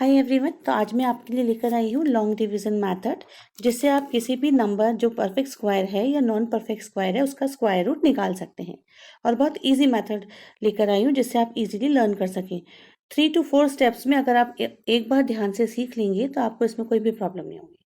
Hi everyone. तो आज मैं आपके लिए लेकर आई हूँ लॉन्ग डिवीजन मेथड, जिससे आप किसी भी नंबर जो परफेक्ट स्क्वायर है या नॉन परफेक्ट स्क्वायर है उसका स्क्वायर रूट निकाल सकते हैं। और बहुत इजी मेथड लेकर आई हूँ जिससे आप इजीली लर्न कर सकें। 3 to 4 स्टेप्स में अगर आप एक बार ध्यान से सीख लेंगे तो आपको इसमें कोई भी प्रॉब्लम नहीं होगी।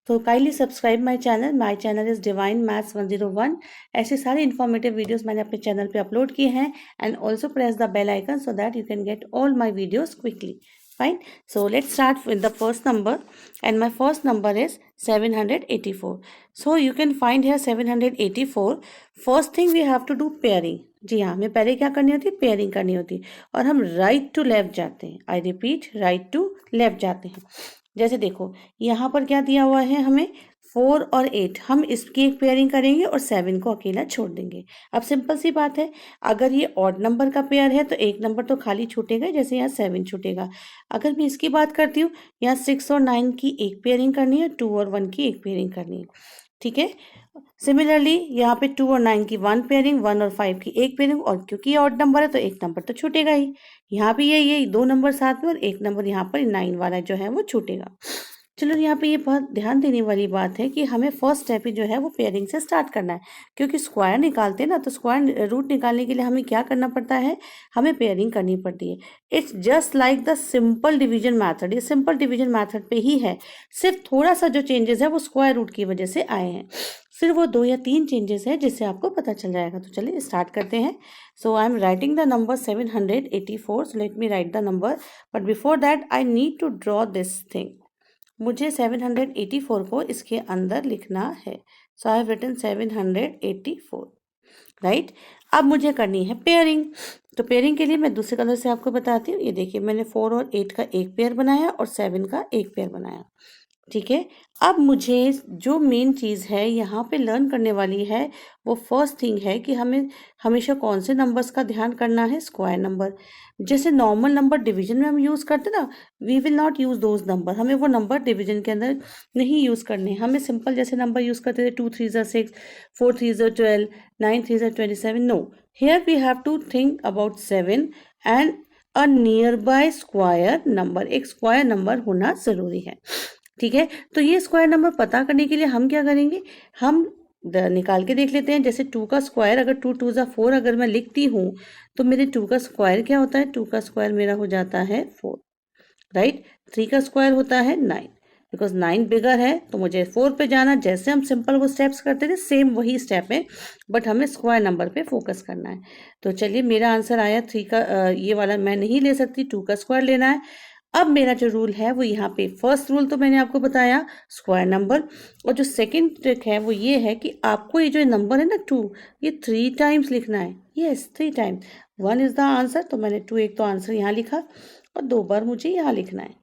तो kindly subscribe my channel is divine maths 101। ऐसे सारे इन्फॉर्मेटिव वीडियोस मैंने अपने चैनल पे अपलोड किए हैं। And also press the bell icon so that you can get all my videos quickly. Fine. So let's start with the first number, and my first number is 784. So you can find here 784. First thing we have to do pairing. जी हाँ, हमें पहले क्या करनी होती है? Pairing करनी होती है। और हम राइट टू लेफ्ट जाते हैं। I repeat, right to left जाते हैं। जैसे देखो यहाँ पर क्या दिया हुआ है हमें 4 और 8। हम इसकी एक पेयरिंग करेंगे और 7 को अकेला छोड़ देंगे। अब सिंपल सी बात है, अगर ये ऑड नंबर का पेयर है तो एक नंबर तो खाली छूटेगा, जैसे यहाँ 7 छूटेगा। अगर मैं इसकी बात करती हूँ, यहाँ 6 और 9 की एक पेयरिंग करनी है, 2 और 1 की एक पेयरिंग करनी है। ठीक है। सिमिलरली यहाँ पे 2 और 9 की 1 पेयरिंग, 1 और 5 की एक पेयरिंग, और क्योंकि ऑड नंबर है तो एक नंबर तो छूटेगा ही। यहाँ पे ये दो नंबर साथ में और एक नंबर यहाँ पर 9 वाला जो है वो छूटेगा। चलो यहाँ पे ये बहुत ध्यान देने वाली बात है कि हमें फर्स्ट स्टेप ही जो है वो पेयरिंग से स्टार्ट करना है, क्योंकि स्क्वायर निकालते हैं ना, तो स्क्वायर रूट निकालने के लिए हमें क्या करना पड़ता है? हमें पेयरिंग करनी पड़ती है। It's just like the simple division method. ये सिंपल डिवीजन मैथड पे ही है, सिर्फ थोड़ा सा जो चेंजेस है वो स्क्वायर रूट की वजह से आए हैं। सिर्फ वो 2 या 3 चेंजेस है जिससे आपको पता चल जाएगा। तो चलिए स्टार्ट करते हैं। So I am writing the number 784। So let me write the number, but before that I need to draw this thing. मुझे 784 को इसके अंदर लिखना है। So I have written 784, right. अब मुझे करनी है पेयरिंग। तो पेयरिंग के लिए मैं दूसरे कलर से आपको बताती हूँ। ये देखिए, मैंने 4 और 8 का एक पेयर बनाया और 7 का एक पेयर बनाया। ठीक है। अब मुझे जो मेन चीज़ है यहाँ पे लर्न करने वाली है, वो फर्स्ट थिंग है कि हमें हमेशा कौन से नंबर्स का ध्यान करना है? Square number. जैसे नॉर्मल नंबर डिवीजन में हम यूज़ करते ना, we will not use those number. हमें वो नंबर डिवीजन के अंदर नहीं यूज़ करने। हमें सिंपल जैसे नंबर यूज़ करते थे, 2 3 6, 4 3 12, 9 3 27। No, here we have to think about 7 and a nearby square number. एक स्क्वायर नंबर होना ज़रूरी है। ठीक है। तो ये स्क्वायर नंबर पता करने के लिए हम क्या करेंगे? हम निकाल के देख लेते हैं। जैसे 2 का स्क्वायर, अगर 2 2 4 अगर मैं लिखती हूँ तो मेरे 2 का स्क्वायर क्या होता है? 2 का स्क्वायर मेरा हो जाता है 4, राइट। 3 का स्क्वायर होता है 9, बिकॉज 9 बिगर है तो मुझे 4 पे जाना। जैसे हम सिंपल वो स्टेप्स करते थे, सेम वही स्टेप है, बट हमें स्क्वायर नंबर पे फोकस करना है। तो चलिए, मेरा आंसर आया 3 का। ये वाला मैं नहीं ले सकती, 2 का स्क्वायर लेना है। अब मेरा जो रूल है वो यहाँ पे, फर्स्ट रूल तो मैंने आपको बताया स्क्वायर नंबर, और जो सेकंड ट्रिक है वो ये है कि आपको ये जो नंबर है ना 2, ये 3 टाइम्स लिखना है। Yes, 3 times. 1 is the answer, तो मैंने 2 एक तो आंसर यहाँ लिखा और 2 बार मुझे यहाँ लिखना है।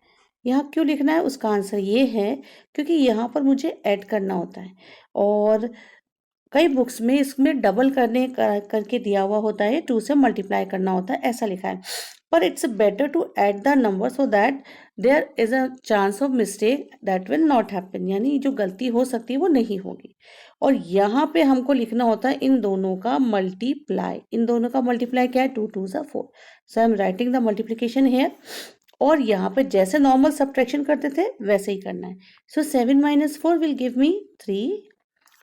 यहाँ क्यों लिखना है? उसका आंसर ये है क्योंकि यहाँ पर मुझे ऐड करना होता है, और कई बुक्स में इसमें डबल करके दिया हुआ होता है, 2 से मल्टीप्लाई करना होता है, ऐसा लिखा है। पर it's better to add the number so that there is a chance of mistake that will not happen, यानी जो गलती हो सकती है वो नहीं होगी। और यहाँ पे हमको लिखना होता है इन दोनों का मल्टीप्लाई। इन दोनों का मल्टीप्लाई क्या है? 2 2 4। So I am writing the multiplication here. और यहाँ पे जैसे नॉर्मल सब्ट्रैक्शन करते थे वैसे ही करना है। सो 7 - 4 will give me 3,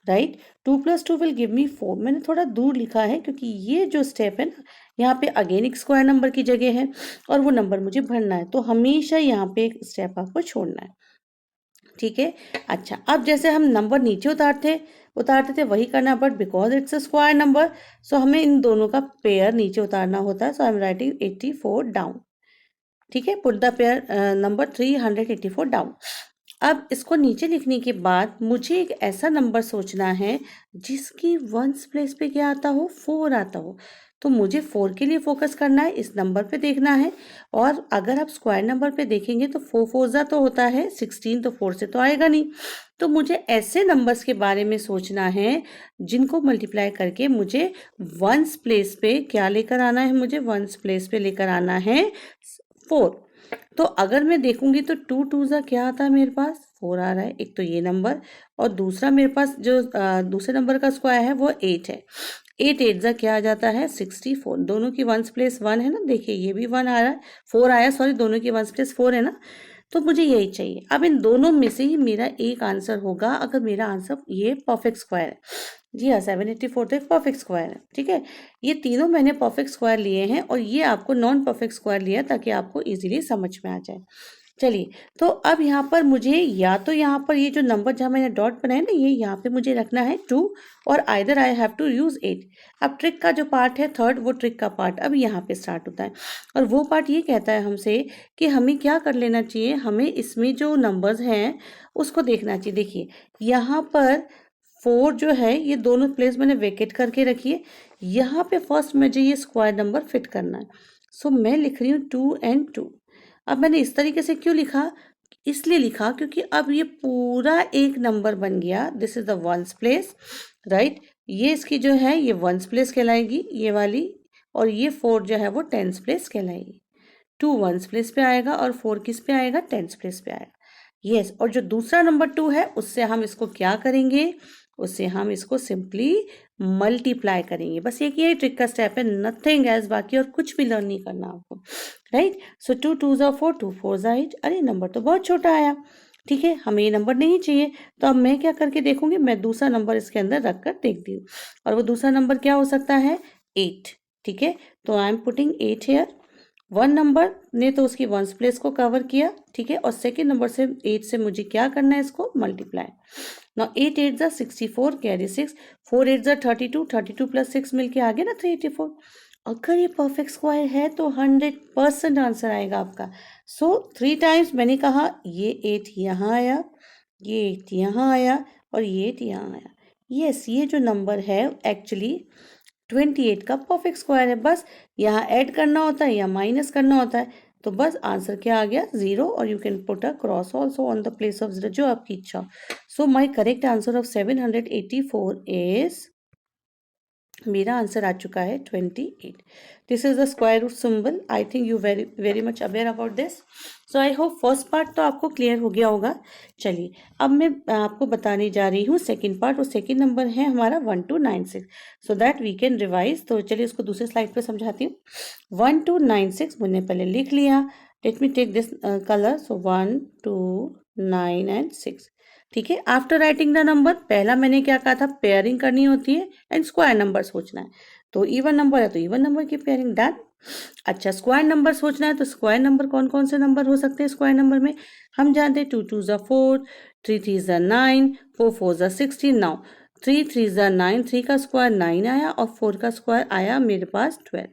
right. 2 + 2 will give me 4। मैंने थोड़ा दूर लिखा है क्योंकि ये जो स्टेप है ना, यहाँ पे अगेन एक स्क्वायर नंबर की जगह है और वो नंबर मुझे भरना है, तो हमेशा यहाँ पे एक स्टेप आपको छोड़ना है। ठीक है। अच्छा, अब जैसे हम नंबर नीचे उतारते थे वही करना, but because it's a square number so हमें इन दोनों का पेयर नीचे उतारना होता है। So I am writing 84 down. ठीक है। Put the pair number 384 down. अब इसको नीचे लिखने के बाद मुझे एक ऐसा नंबर सोचना है जिसकी वंस प्लेस पे क्या आता हो? 4 आता हो। तो मुझे 4 के लिए फोकस करना है, इस नंबर पे देखना है। और अगर आप स्क्वायर नंबर पे देखेंगे तो 4 4 तो होता है 16, तो 4 से तो आएगा नहीं। तो मुझे ऐसे नंबर्स के बारे में सोचना है जिनको मल्टीप्लाई करके मुझे वंस प्लेस पे क्या लेकर आना है? मुझे वंस प्लेस पे लेकर आना है 4। तो अगर मैं देखूंगी तो 2 2 क्या आता है मेरे पास? 4 आ रहा है। एक तो ये नंबर, और दूसरा मेरे पास जो दूसरे नंबर का स्क्वायर है वो 8 है। 8 8 जा क्या आ जाता है 64, दोनों की वंस प्लेस 1 है ना, देखिए ये भी 1 आ रहा है, 4 आया, सॉरी दोनों की वंस प्लेस 4 है ना, तो मुझे यही चाहिए। अब इन दोनों में से ही मेरा एक आंसर होगा, अगर मेरा आंसर ये परफेक्ट स्क्वायर है। जी हाँ, 784 तो एक परफेक्ट स्क्वायर है, ठीक है। ये तीनों मैंने परफेक्ट स्क्वायर लिए हैं और ये आपको नॉन परफेक्ट स्क्वायर लिया ताकि आपको इजीली समझ में आ जाए। चलिए, तो अब यहाँ पर मुझे या तो यहाँ पर ये जो नंबर जहाँ मैंने डॉट बनाया ना, ये यहाँ पे मुझे रखना है 2 और either I have to use 8। अब ट्रिक का जो पार्ट है थर्ड, वो ट्रिक का पार्ट अब यहाँ पे स्टार्ट होता है और वो पार्ट ये कहता है हमसे कि हमें क्या कर लेना चाहिए, हमें इसमें जो नंबर्स हैं उसको देखना चाहिए। देखिए यहाँ पर 4 जो है ये दोनों प्लेस मैंने वेकेट करके रखी है, यहाँ पे फर्स्ट मुझे ये स्क्वायर नंबर फिट करना है। सो मैं लिख रही हूँ 2 and 2। अब मैंने इस तरीके से क्यों लिखा, इसलिए लिखा क्योंकि अब ये पूरा एक नंबर बन गया, this is the ones place, right. ये इसकी जो है ये वंस प्लेस कहलाएगी ये वाली, और ये 4 जो है वो टेंस प्लेस कहलाएगी। 2 वंस प्लेस पे आएगा और 4 किस पे आएगा, टेंस प्लेस पे आएगा। यस, और जो दूसरा नंबर 2 है उससे हम इसको क्या करेंगे, उससे हम इसको सिंपली मल्टीप्लाई करेंगे। बस एक यही ट्रिक का स्टेप है, नथिंग एज, बाकी और कुछ भी लर्न नहीं करना आपको, राइट। सो 2 2 जा 4, 2 4 जा 8। अरे नंबर तो बहुत छोटा आया, ठीक है, हमें ये नंबर नहीं चाहिए। तो अब मैं क्या करके देखूंगी, मैं दूसरा नंबर इसके अंदर रख कर देखती हूँ, और वो दूसरा नंबर क्या हो सकता है, 8, ठीक है। तो आई एम पुटिंग 8 हेयर। 1 नंबर ने तो उसकी वंस प्लेस को कवर किया, ठीक है, और सेकेंड नंबर से 8 से मुझे क्या करना है, इसको मल्टीप्लाई। नाउ 8 8 जा 64 कैरी 6, 4 8 जा 32, 32 प्लस 6 मिलके आ गया ना 384। अगर ये परफेक्ट स्क्वायर है तो 100% आंसर आएगा आपका। सो 3 टाइम्स मैंने कहा, ये 8 यहाँ आया, ये 8 यहाँ आया और ये 8 यहाँ आया। यस, ये जो नंबर है एक्चुअली 28 का परफेक्ट स्क्वायर है। बस यहाँ ऐड करना होता है या माइनस करना होता है, तो बस आंसर क्या आ गया, 0, और you can put a cross also on the place of 0, जो आपकी इच्छा हो। So my correct answer of 784 is, मेरा आंसर आ चुका है 28। This is the square root symbol. I think you very very much aware about this. So I hope first part तो आपको क्लियर हो गया होगा। चलिए, अब मैं आपको बताने जा रही हूँ सेकंड पार्ट, और सेकंड नंबर है हमारा 1296, so that we can revise. तो चलिए उसको दूसरे स्लाइड पे समझाती हूँ। 1296 मैंने पहले लिख लिया। Let me take this colour. So 1 2 9 and 6, ठीक है। आफ्टर राइटिंग द नंबर, पहला मैंने क्या कहा था, पेयरिंग करनी होती है एंड स्क्वायर नंबर सोचना है। तो इवन नंबर है तो इवन नंबर की पेयरिंग, डन। अच्छा, स्क्वायर नंबर सोचना है तो स्क्वायर नंबर कौन कौन से नंबर हो सकते हैं स्क्वायर नंबर में, हम जानते हैं 2 2 जा 4, 3 3 जा 9, 4 4 जा 16। नाउ 3 3 जा 9, 3 का स्क्वायर 9 आया और 4 का स्क्वायर आया मेरे पास 12,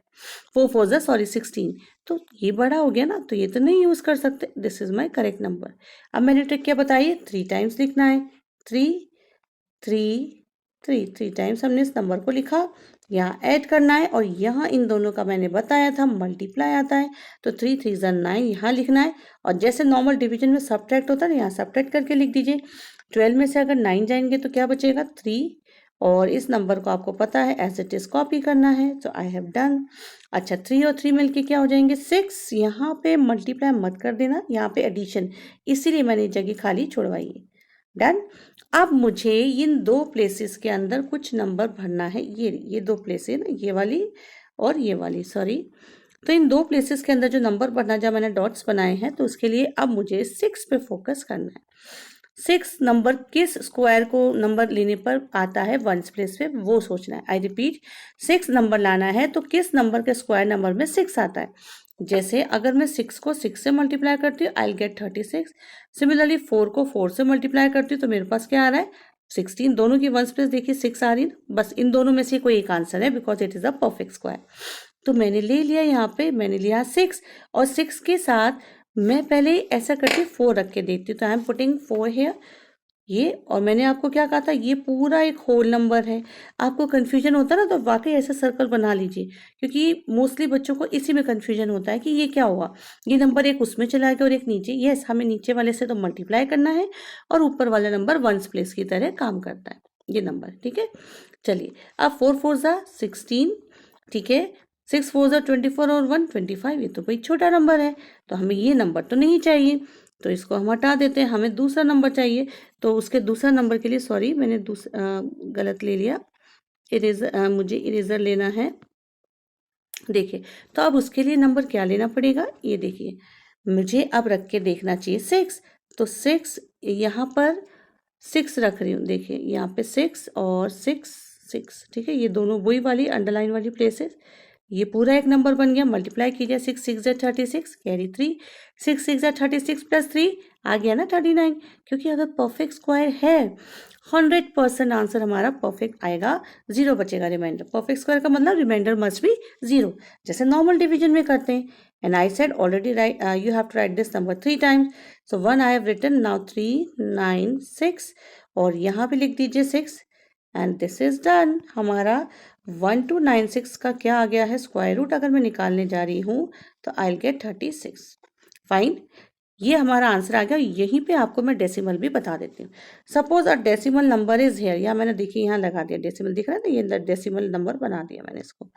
4 4 जा सॉरी 16। तो ये बड़ा हो गया ना, तो ये तो नहीं यूज कर सकते, this is my correct number. अब मैंने ट्रिक क्या बताई है, 3 टाइम्स लिखना है, 3 3 3, 3 टाइम्स हमने इस नंबर को लिखा, यहाँ ऐड करना है, और यहाँ इन दोनों का मैंने बताया था मल्टीप्लाई आता है, तो 3 3 जा 9 यहाँ लिखना है, और जैसे नॉर्मल डिवीजन में सब्ट्रैक्ट होता है ना, यहाँ सब्ट्रैक्ट करके लिख दीजिए। 12 में से अगर 9 जाएंगे तो क्या बचेगा, 3, और इस नंबर को आपको पता है एज इट इज कॉपी करना है, तो आई हैव डन। अच्छा, 3 और 3 मिलके क्या हो जाएंगे, 6। यहाँ पे मल्टीप्लाई मत कर देना, यहाँ पे एडिशन, इसीलिए मैंने जगह खाली छोड़वाई है, डन। अब मुझे इन दो प्लेसेस के अंदर कुछ नंबर भरना है, ये दो प्लेसेस ना, ये वाली और ये वाली, सॉरी। तो इन दो प्लेसेस के अंदर जो नंबर भरना, जब मैंने डॉट्स बनाए हैं, तो उसके लिए अब मुझे 6 पे फोकस करना है। 6 नंबर किस स्क्वायर को नंबर लेने पर आता है वंस प्लेस पे, वो सोचना है। आई रिपीट, 6 नंबर लाना है तो किस नंबर के स्क्वायर नंबर में 6 आता है। जैसे अगर मैं 6 को 6 से मल्टीप्लाई करती हूँ, आई विल गेट 36। सिमिलरली 4 को 4 से मल्टीप्लाई करती हूँ तो मेरे पास क्या आ रहा है, 16। दोनों की वंस प्लेस देखिए 6 आ रही है, बस इन दोनों में से कोई एक आंसर है, because it is a perfect square. तो मैंने ले लिया, यहाँ पे मैंने लिया 6, और 6 के साथ मैं पहले ऐसा करके 4 रख के देखती हूँ, तो आई एम पुटिंग 4 हेयर, ये। और मैंने आपको क्या कहा था, ये पूरा एक होल नंबर है। आपको कंफ्यूजन होता है ना, तो वाकई ऐसा सर्कल बना लीजिए, क्योंकि मोस्टली बच्चों को इसी में कंफ्यूजन होता है कि ये क्या हुआ, ये नंबर एक उसमें चला गया और एक नीचे। यस, हमें नीचे वाले से तो मल्टीप्लाई करना है, और ऊपर वाला नंबर वंस प्लेस की तरह काम करता है ये नंबर, ठीक है। चलिए, अब 4 4 जा 16, ठीक है, 6 4 जा 24 और 1 25, ये तो कोई छोटा नंबर है, तो हमें ये नंबर तो नहीं चाहिए, तो इसको हम हटा देते हैं, हमें दूसरा नंबर चाहिए। तो उसके दूसरा नंबर के लिए, सॉरी मैंने गलत ले लिया, मुझे इरेजर लेना है। देखिए, तो अब उसके लिए नंबर क्या लेना पड़ेगा, ये देखिए मुझे अब रख के देखना चाहिए 6। तो 6 यहाँ पर 6 रख रही हूँ। देखिए यहाँ पे 6 और 6 6, ठीक है, ये दोनों वही वाली अंडरलाइन वाली प्लेसेस। ये पूरा एक नंबर बन गया। मल्टीप्लाई कीजिए, 6 6 जा 36, कैरी 3, 6 6 जा 36 प्लस 3 आ गया ना 39। क्योंकि अगर परफेक्ट स्क्वायर है 100% आंसर हमारा परफेक्ट आएगा, 0 बचेगा रिमाइंडर। परफेक्ट स्क्वायर का मतलब रिमाइंडर मस्ट बी 0, जैसे नॉर्मल डिवीजन में करते हैं। And I said already right, you have to write this number 3 times. So 1 I have written, now 3 9 6 और यहाँ पे लिख दीजिए 6 एंड दिस इज डन। हमारा 1296 का क्या आ गया है स्क्वायर रूट, अगर मैं निकालने जा रही हूँ तो आई विल गेट 36। फाइन, ये हमारा आंसर आ गया। यहीं पे आपको मैं डेसिमल भी बता देती हूँ। Suppose a decimal number is here, या मैंने देखिए यहाँ लगा दिया डेसिमल, दिख रहा है ना, ये डेसिमल नंबर बना दिया मैंने इसको,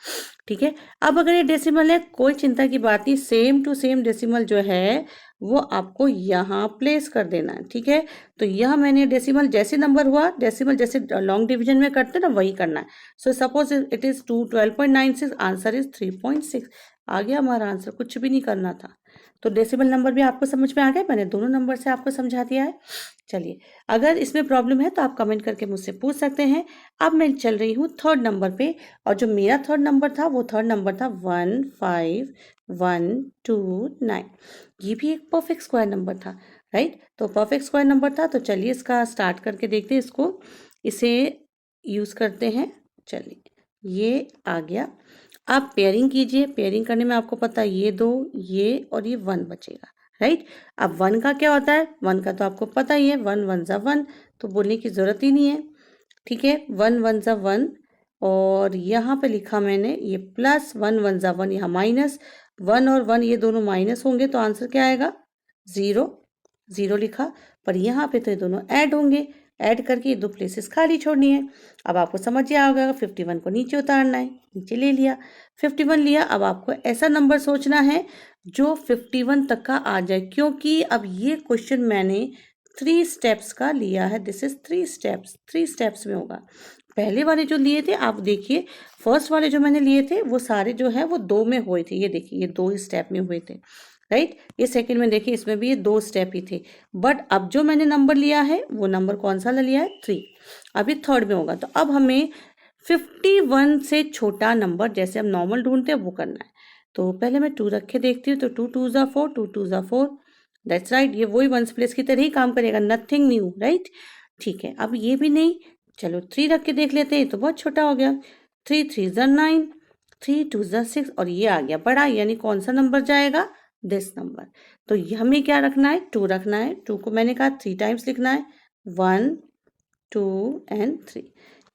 ठीक है। अब अगर ये डेसिमल है कोई चिंता की बात नहीं, सेम टू सेम डेसिमल जो है वो आपको यहाँ प्लेस कर देना है, ठीक है। तो यह मैंने डेसिमल जैसे नंबर हुआ, डेसिमल जैसे लॉन्ग डिवीजन में करते ना वही करना है। So suppose it is 12.96, answer is 3.6। आ गया हमारा आंसर, कुछ भी नहीं करना था। तो डेसिमल नंबर भी आपको समझ में आ गया, मैंने दोनों नंबर से आपको समझा दिया है। चलिए, अगर इसमें प्रॉब्लम है तो आप कमेंट करके मुझसे पूछ सकते हैं। अब मैं चल रही हूँ थर्ड नंबर पे, और जो मेरा थर्ड नंबर था वो थर्ड नंबर था 15129। ये भी एक परफेक्ट स्क्वायर नंबर था, राइट। तो परफेक्ट स्क्वायर नंबर था, तो चलिए इसका स्टार्ट करके देखते हैं, इसको इसे यूज करते हैं। चलिए ये आ गया। आप पेयरिंग कीजिए, पेयरिंग करने में आपको पता है ये 2 ये और ये 1 बचेगा, राइट। अब 1 का क्या होता है, 1 का तो आपको पता ही है, 1 1 जा 1, तो बोलने की जरूरत ही नहीं है, ठीक है। 1 1 जा 1 और यहाँ पे लिखा मैंने ये प्लस, 1 1 जा 1, यहाँ माइनस, 1 और 1 ये दोनों माइनस होंगे तो आंसर क्या आएगा 0, 0 लिखा। पर यहाँ पे तो ये दोनों ऐड होंगे, ऐड करके ये 2 प्लेसेस खाली छोड़नी है। अब आपको समझ आ गया, 51 को नीचे उतारना है, नीचे ले लिया, 51 लिया। अब आपको ऐसा नंबर सोचना है जो 51 तक का आ जाए, क्योंकि अब ये क्वेश्चन मैंने 3 स्टेप्स का लिया है। दिस इज 3 स्टेप्स में होगा। पहले वाले जो लिए थे आप देखिए, फर्स्ट वाले जो मैंने लिए थे वो सारे जो है वो 2 में हुए थे, ये देखिए ये 2 स्टेप में हुए थे, राइट। ये सेकंड में देखिए इसमें भी ये 2 स्टेप ही थे। बट अब जो मैंने नंबर लिया है वो नंबर कौन सा लिया है 3, अभी थर्ड में होगा। तो अब हमें 51 से छोटा नंबर जैसे हम नॉर्मल ढूंढते हैं वो करना है। तो पहले मैं 2 रख के देखती हूँ, तो 2 2 जा 4, 2 2 जा 4, दैट्स राइट। ये वही वंस प्लेस की तरह ही काम करेगा, नथिंग न्यू, राइट। ठीक है, अब ये भी नहीं, चलो 3 रख के देख लेते हैं, तो बहुत छोटा हो गया। 3 3 जा 9, 3 2 जा 6 और ये आ गया बड़ा, यानी कौन सा नंबर जाएगा दिस नंबर। तो हमें क्या रखना है 2 रखना है। 2 को मैंने कहा 3 टाइम्स लिखना है, 1 2 एंड 3।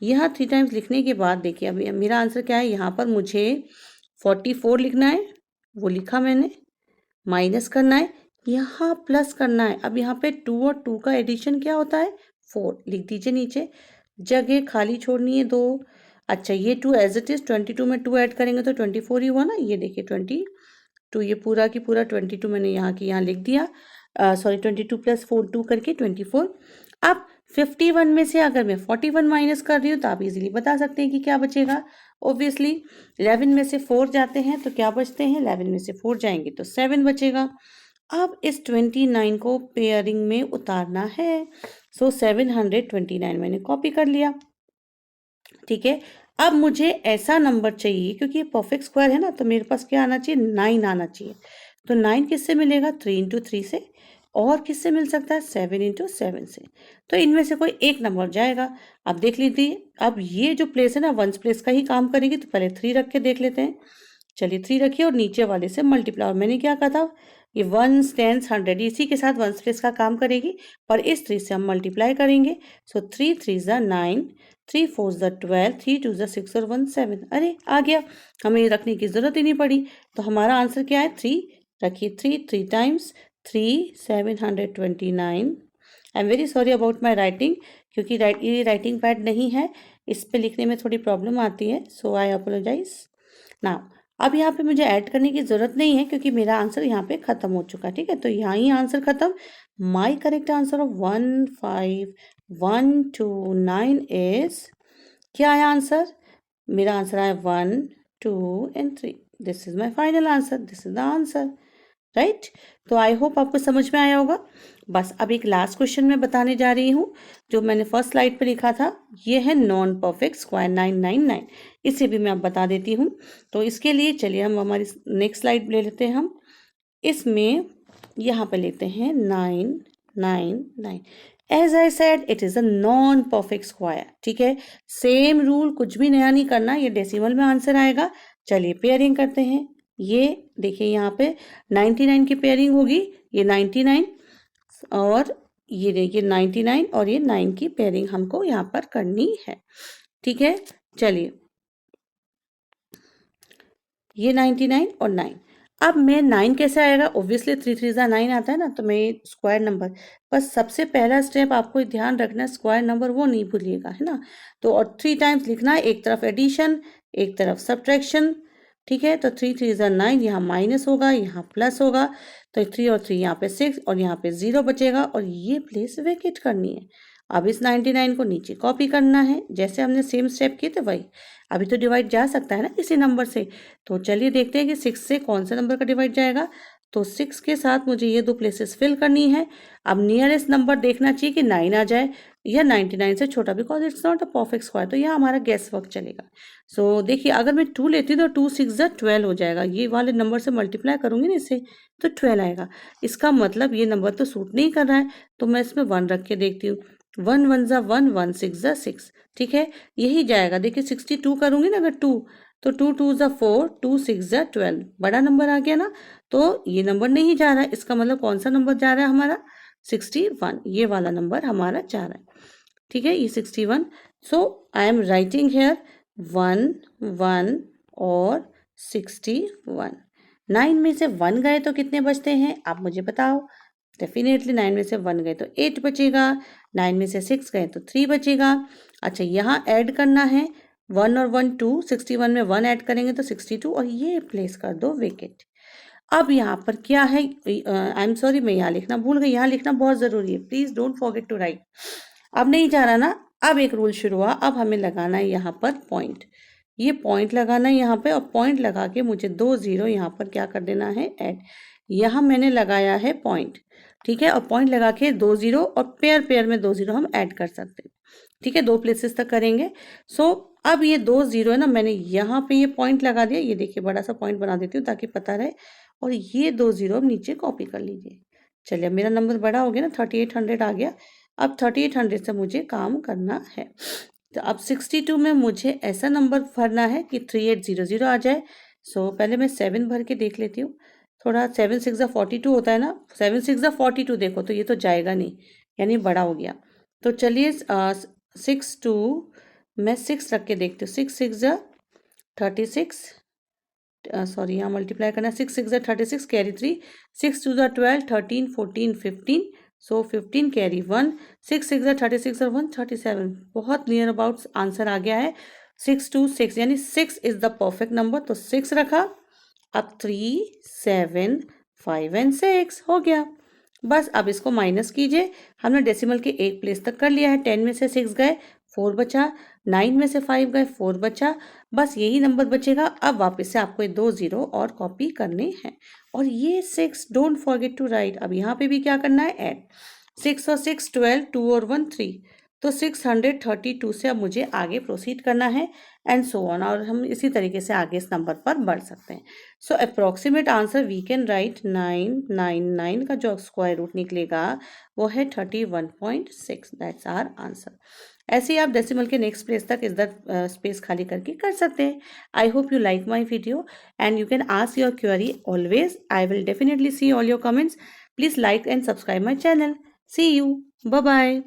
यहाँ 3 टाइम्स लिखने के बाद देखिए अभी मेरा आंसर क्या है, यहाँ पर मुझे 44 लिखना है, वो लिखा मैंने, माइनस करना है, यहाँ प्लस करना है। अब यहाँ पे 2 और 2 का एडिशन क्या होता है 4, लिख दीजिए नीचे, जगह खाली छोड़नी है 2। अच्छा ये 2 एज इट इज, 22 में 2 ऐड करेंगे तो 24 ही हुआ ना, ये देखिए 22, ये पूरा की पूरा 22 मैंने यहाँ की यहाँ लिख दिया, सॉरी 22 प्लस 4 2 करके 24। अब 51 में से अगर मैं 41 माइनस कर रही हूँ तो आप इजीली बता सकते हैं कि क्या बचेगा। ऑब्वियसली 11 में से 4 जाते हैं तो क्या बचते हैं, 11 में से 4 जाएंगे तो 7 बचेगा। अब इस 29 को पेयरिंग में उतारना है, सो 729 मैंने कॉपी कर लिया, ठीक है। अब मुझे ऐसा नंबर चाहिए, क्योंकि ये परफेक्ट स्क्वायर है ना, तो मेरे पास क्या आना चाहिए 9 आना चाहिए। तो 9 किससे मिलेगा 3 इंटू 3 से, और किससे मिल सकता है 7 इंटू 7 से। तो इनमें से कोई एक नंबर जाएगा। अब देख लीजिए, अब ये जो प्लेस है ना वंस प्लेस का ही काम करेगी, तो पहले 3 रख के देख लेते हैं। चलिए 3 रखिए और नीचे वाले से मल्टीप्लाई, और मैंने क्या कहा था ये 1 10 100 इसी के साथ वंस प्लेस का काम करेगी, पर इस 3 से हम मल्टीप्लाई करेंगे। सो 3 3 जा 9, 3 4 जा 12, 3 2 जा 6 और 1 7। अरे आ गया, हमें ये रखने की जरूरत ही नहीं पड़ी। तो हमारा आंसर क्या है 3, रखिए 3 times 3 729। I am very sorry about my writing, क्योंकि ये राइटिंग पैड नहीं है, इस पे लिखने में थोड़ी प्रॉब्लम आती है, सो आई अपोलोजाइज। नाउ अब यहाँ पे मुझे ऐड करने की ज़रूरत नहीं है, क्योंकि मेरा आंसर यहाँ पे ख़त्म हो चुका है, ठीक है। तो यहाँ ही आंसर ख़त्म। माई करेक्ट आंसर ऑफ 15129 इज क्या है आंसर मेरा आंसर आया 1 2 and 3। This is my final answer, this is the answer, right. तो आई होप आपको समझ में आया होगा। बस अब एक लास्ट क्वेश्चन मैं बताने जा रही हूँ जो मैंने फर्स्ट स्लाइड पे लिखा था। ये है नॉन परफेक्ट स्क्वायर 999। इसे भी मैं अब बता देती हूँ। तो इसके लिए चलिए हम हमारी नेक्स्ट स्लाइड ले लेते हैं। हम इसमें यहाँ पे लेते हैं 999। As I said it is a non perfect square. ठीक है, सेम रूल, कुछ भी नया नहीं करना, ये डेसिमल में आंसर आएगा। चलिए पेयरिंग करते हैं। ये देखिए यहाँ पे 99 की पेयरिंग होगी, ये 99 और ये देखिए 99 और ये 9 की पेयरिंग हमको यहाँ पर करनी है। ठीक है, चलिए ये 99 और 9। अब मैं 9 कैसे आएगा, ऑब्वियसली 3 3 9 आता है ना, तो मैं स्क्वायर नंबर, बस सबसे पहला स्टेप आपको ध्यान रखना है, स्क्वायर नंबर वो नहीं भूलिएगा, है ना। तो और 3 टाइम्स लिखना है, एक तरफ एडिशन एक तरफ सब्ट्रैक्शन। ठीक है, तो 3 3 9, यहाँ माइनस होगा यहाँ प्लस होगा, तो 3 और 3 यहाँ पे 6 और यहाँ पे 0 बचेगा और ये प्लेस वैकेट करनी है। अब इस 99 को नीचे कॉपी करना है, जैसे हमने सेम स्टेप किए थे वही। अभी तो डिवाइड जा सकता है ना किसी नंबर से, तो चलिए देखते हैं कि 6 से कौन सा नंबर का डिवाइड जाएगा। तो 6 के साथ मुझे ये दो प्लेसेस फिल करनी है। अब नियरेस्ट नंबर देखना चाहिए कि 9 आ जाए या 99 से छोटा, because it's not a perfect square, तो यहाँ हमारा गैस वर्क चलेगा। सो देखिए अगर मैं 2 लेती हूँ तो 2 6 12 हो जाएगा, ये वाले नंबर से मल्टीप्लाई करूंगी ना इससे तो 12 आएगा। इसका मतलब ये नंबर तो सूट नहीं कर रहा है, तो मैं इसमें 1 रख के देखती हूँ। 1 1 ज़ा 1, 1 6 ज़ा 6। ठीक है, यही जाएगा। देखिए 62 करूंगी ना अगर 2, तो 2 2 ज़ा 4, 2 6 ज़ा 12, बड़ा नंबर आ गया ना, तो ये नंबर नहीं जा रहा है। इसका मतलब कौन सा नंबर जा रहा है हमारा, 61, ये वाला नंबर हमारा जा रहा है। ठीक है, ये 61। सो आई एम राइटिंग हेयर 1 1 और 61। 9 में से 1 गए तो कितने बचते हैं आप मुझे बताओ। डेफिनेटली 9 में से 1 गए तो 8 बचेगा, 9 में से 6 गए तो 3 बचेगा। अच्छा यहाँ ऐड करना है 1 और 1 2, 61 में 1 ऐड करेंगे तो 62 और ये प्लेस कर दो वेकेट। अब यहाँ पर क्या है, आई एम सॉरी मैं यहाँ लिखना भूल गई, यहाँ लिखना बहुत ज़रूरी है, please don't forget to write. अब नहीं जा रहा ना, अब एक रूल शुरू हुआ, अब हमें लगाना है यहाँ पर पॉइंट, ये पॉइंट लगाना है यहाँ पे, और पॉइंट लगा के मुझे 2 0 यहाँ पर क्या कर देना है ऐड। यहाँ मैंने लगाया है पॉइंट, ठीक है, और पॉइंट लगा के 2 0 और पेयर पेयर में 2 0 हम ऐड कर सकते हैं। ठीक है, 2 प्लेसेस तक करेंगे। सो अब ये 2 0 है ना, मैंने यहाँ पे ये पॉइंट लगा दिया, ये देखिए बड़ा सा पॉइंट बना देती हूँ ताकि पता रहे, और ये 2 0 अब नीचे कॉपी कर लीजिए। चलिए मेरा नंबर बड़ा हो गया ना, 3800 आ गया। अब 3800 से मुझे काम करना है, तो अब 62 में मुझे ऐसा नंबर भरना है कि 3800 आ जाए। सो पहले मैं 7 भर के देख लेती हूँ, थोड़ा 7 6 42 होता है ना, 7 6 42 देखो तो ये तो जाएगा नहीं, यानी बड़ा हो गया। तो चलिए 62 मैं 6 रख के देखती हूँ, 6 6 36, सॉरी यहाँ मल्टीप्लाई करना, 6 6 36 कैरी 3, 6 2 12, 13 14 15, सो 15 कैरी 1, 6 6 36 और 1 37, बहुत नियर अबाउट आंसर आ गया है 6 2 6, यानी 6 इज द परफेक्ट नंबर, तो 6 रखा। अब 3 7 5 एंड 6 हो गया। बस अब इसको माइनस कीजिए, हमने डेसिमल के एक प्लेस तक कर लिया है। 10 में से 6 गए 4 बचा, 9 में से 5 गए 4 बचा, बस यही नंबर बचेगा। अब वापस से आपको ये 2 0 और कॉपी करने हैं, और ये 6 डोंट फॉरगेट टू राइट। अब यहाँ पे भी क्या करना है ऐड, 6 और 6 12, 2 और 1 3, तो 632 से अब मुझे आगे प्रोसीड करना है एंड सो ऑन, और हम इसी तरीके से आगे इस नंबर पर बढ़ सकते हैं। So approximate answer we can write 999 का जो स्क्वायर रूट निकलेगा वो है 31.6, दैट्स आवर आंसर। ऐसे ही आप डेसिमल के नेक्स्ट प्लेस तक इधर स्पेस खाली करके कर सकते हैं। I hope you like my video and you can ask your query always, I will definitely see all your comments. Please like and subscribe my channel. See you, bye bye.